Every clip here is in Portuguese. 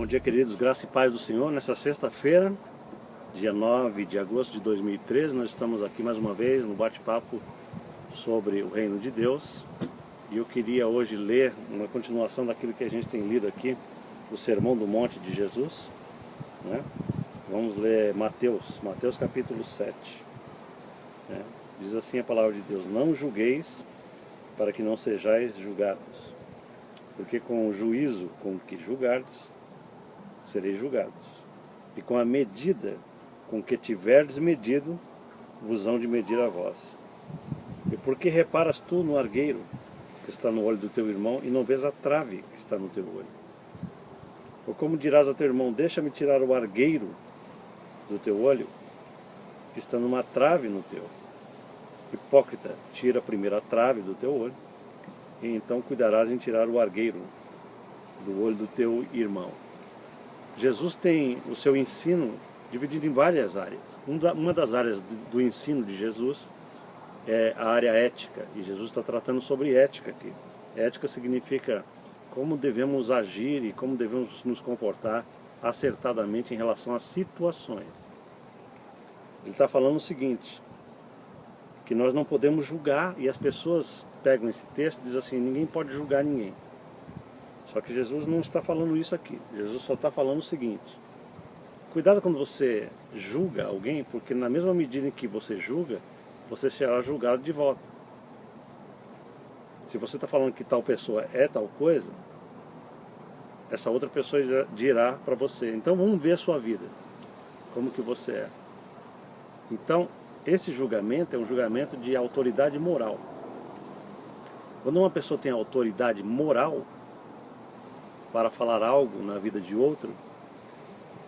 Bom dia, queridos, graça e paz do Senhor. Nessa sexta-feira, dia 9 de agosto de 2013, nós estamos aqui mais uma vez no bate-papo sobre o Reino de Deus. E eu queria hoje ler uma continuação daquilo que a gente tem lido aqui, o Sermão do Monte de Jesus, né? Vamos ler Mateus capítulo 7. Né? Diz assim a palavra de Deus: não julgueis, para que não sejais julgados, porque com o juízo com que julgardes, sereis julgados, e com a medida com que tiverdes medido, vos hão de medir a vós. E por que reparas tu no argueiro que está no olho do teu irmão, e não vês a trave que está no teu olho? Ou como dirás a teu irmão: deixa-me tirar o argueiro do teu olho, que está numa trave no teu? Hipócrita, tira primeiro a trave do teu olho, e então cuidarás em tirar o argueiro do olho do teu irmão. Jesus tem o seu ensino dividido em várias áreas. Uma das áreas do ensino de Jesus é a área ética, e Jesus está tratando sobre ética aqui. Ética significa como devemos agir e como devemos nos comportar acertadamente em relação às situações. Ele está falando o seguinte, que nós não podemos julgar, e as pessoas pegam esse texto e dizem assim: ninguém pode julgar ninguém. Só que Jesus não está falando isso aqui. Jesus só está falando o seguinte: cuidado quando você julga alguém, porque na mesma medida em que você julga, você será julgado de volta. Se você está falando que tal pessoa é tal coisa, essa outra pessoa dirá para você: então vamos ver a sua vida, como que você é. Então, esse julgamento é um julgamento de autoridade moral. Quando uma pessoa tem autoridade moral para falar algo na vida de outro,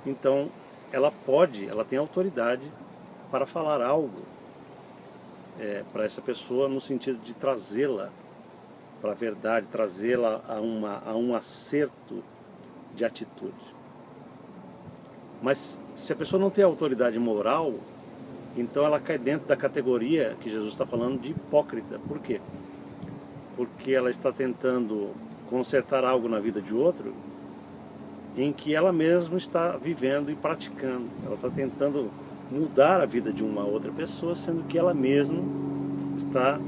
então ela tem autoridade para falar algo para essa pessoa, no sentido de trazê-la para a verdade, trazê-la a um acerto de atitude. Mas se a pessoa não tem autoridade moral, então ela cai dentro da categoria que Jesus está falando de hipócrita. Por quê? Porque ela está tentando consertar algo na vida de outro em que ela mesma está vivendo e praticando. Ela está tentando mudar a vida de uma outra pessoa, sendo que ela mesma está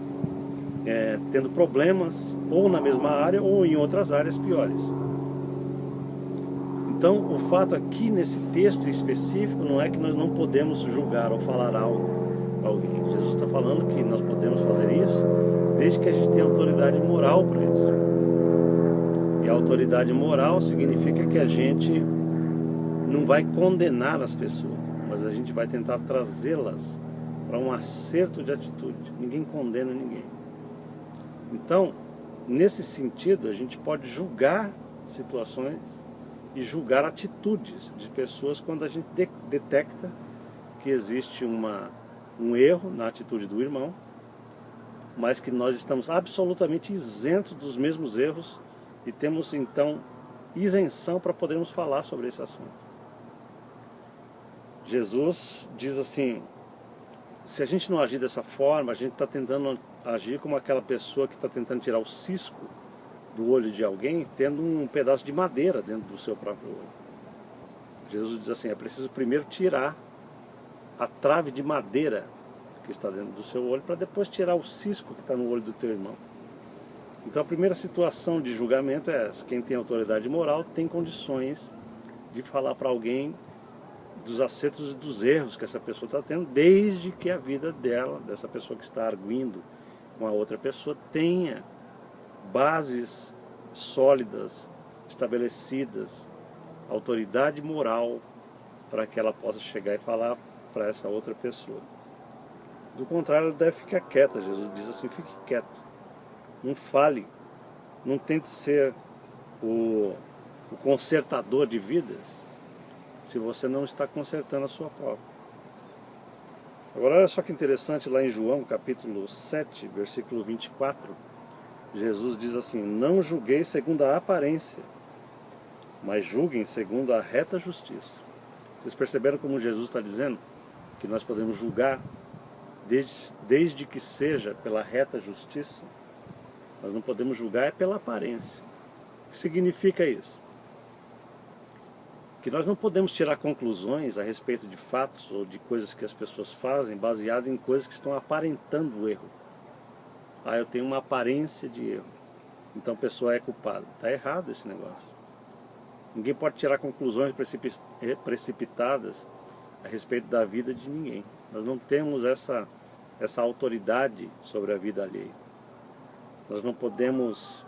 tendo problemas ou na mesma área ou em outras áreas piores. Então, o fato aqui nesse texto específico não é que nós não podemos julgar ou falar algo a alguém. Jesus está falando que nós podemos fazer isso desde que a gente tenha autoridade moral para isso. E a autoridade moral significa que a gente não vai condenar as pessoas, mas a gente vai tentar trazê-las para um acerto de atitude. Ninguém condena ninguém. Então, nesse sentido, a gente pode julgar situações e julgar atitudes de pessoas quando a gente detecta que existe um erro na atitude do irmão, mas que nós estamos absolutamente isentos dos mesmos erros e temos então isenção para podermos falar sobre esse assunto. Jesus diz assim: se a gente não agir dessa forma, a gente está tentando agir como aquela pessoa que está tentando tirar o cisco do olho de alguém, tendo um pedaço de madeira dentro do seu próprio olho. Jesus diz assim: é preciso primeiro tirar a trave de madeira que está dentro do seu olho, para depois tirar o cisco que está no olho do teu irmão. Então a primeira situação de julgamento é essa: quem tem autoridade moral tem condições de falar para alguém dos acertos e dos erros que essa pessoa está tendo, desde que a vida dela, dessa pessoa que está arguindo com a outra pessoa, tenha bases sólidas, estabelecidas, autoridade moral, para que ela possa chegar e falar para essa outra pessoa. Do contrário, ela deve ficar quieta. Jesus diz assim: fique quieto, não fale, não tente ser o consertador de vidas, se você não está consertando a sua própria. Agora olha só que interessante, lá em João capítulo 7, versículo 24, Jesus diz assim: não julgueis segundo a aparência, mas julguem segundo a reta justiça. Vocês perceberam como Jesus está dizendo que nós podemos julgar desde que seja pela reta justiça? Nós não podemos julgar pela aparência. O que significa isso? que nós não podemos tirar conclusões a respeito de fatos ou de coisas que as pessoas fazem baseado em coisas que estão aparentando o erro. Ah, eu tenho uma aparência de erro, então a pessoa é culpada. Está errado esse negócio. Ninguém pode tirar conclusões precipitadas a respeito da vida de ninguém. Nós não temos essa autoridade sobre a vida alheia. Nós não podemos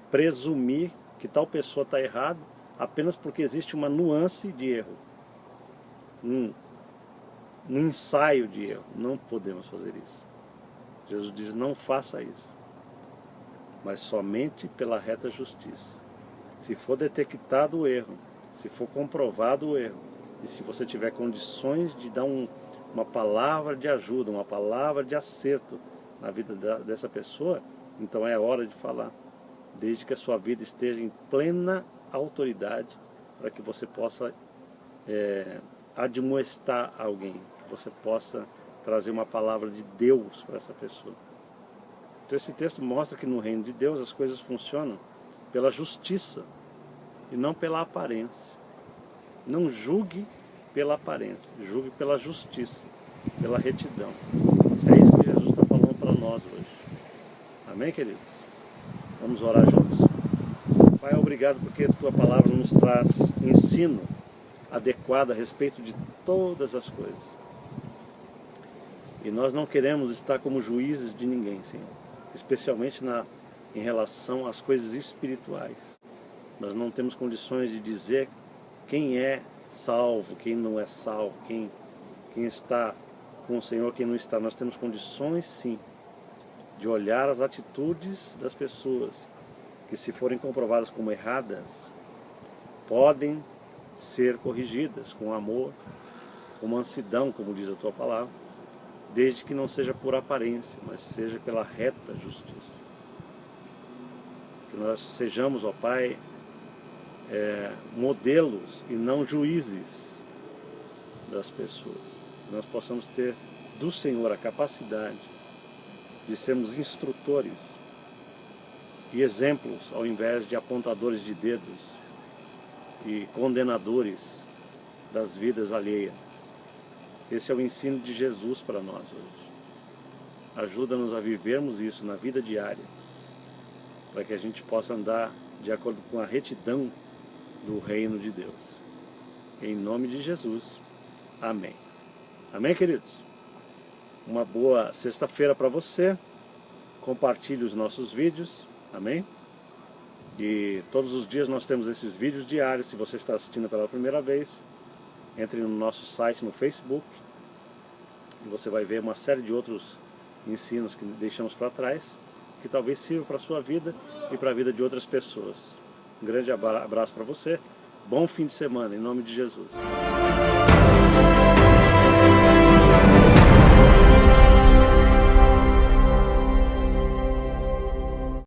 presumir que tal pessoa está errada apenas porque existe uma nuance de erro, um ensaio de erro. Não podemos fazer isso. Jesus diz, não faça isso, mas somente pela reta justiça. Se for detectado o erro, se for comprovado o erro, e se você tiver condições de dar uma palavra de ajuda, uma palavra de acerto na vida dessa pessoa, então é hora de falar, desde que a sua vida esteja em plena autoridade, para que você possa admoestar alguém, que você possa trazer uma palavra de Deus para essa pessoa. Então esse texto mostra que no reino de Deus as coisas funcionam pela justiça e não pela aparência. Não julgue pela aparência, julgue pela justiça, pela retidão. É isso que Jesus está falando para nós hoje. Amém, queridos? Vamos orar juntos? Pai, obrigado porque a Tua palavra nos traz ensino adequado a respeito de todas as coisas. E nós não queremos estar como juízes de ninguém, Senhor, especialmente em relação às coisas espirituais. Nós não temos condições de dizer quem é salvo, quem não é salvo, quem está com o Senhor, quem não está. Nós temos condições, sim, de olhar as atitudes das pessoas, que se forem comprovadas como erradas, podem ser corrigidas com amor, com mansidão, como diz a Tua palavra, desde que não seja por aparência, mas seja pela reta justiça. Que nós sejamos, ó Pai, modelos e não juízes das pessoas. Que nós possamos ter do Senhor a capacidade de sermos instrutores e exemplos, ao invés de apontadores de dedos e condenadores das vidas alheias. Esse é o ensino de Jesus para nós hoje. Ajuda-nos a vivermos isso na vida diária, para que a gente possa andar de acordo com a retidão do reino de Deus. Em nome de Jesus. Amém. Amém, queridos? Uma boa sexta-feira para você. Compartilhe os nossos vídeos. Amém? E todos os dias nós temos esses vídeos diários. Se você está assistindo pela primeira vez, entre no nosso site no Facebook e você vai ver uma série de outros ensinos que deixamos para trás, que talvez sirva para a sua vida e para a vida de outras pessoas. Um grande abraço para você, bom fim de semana, em nome de Jesus.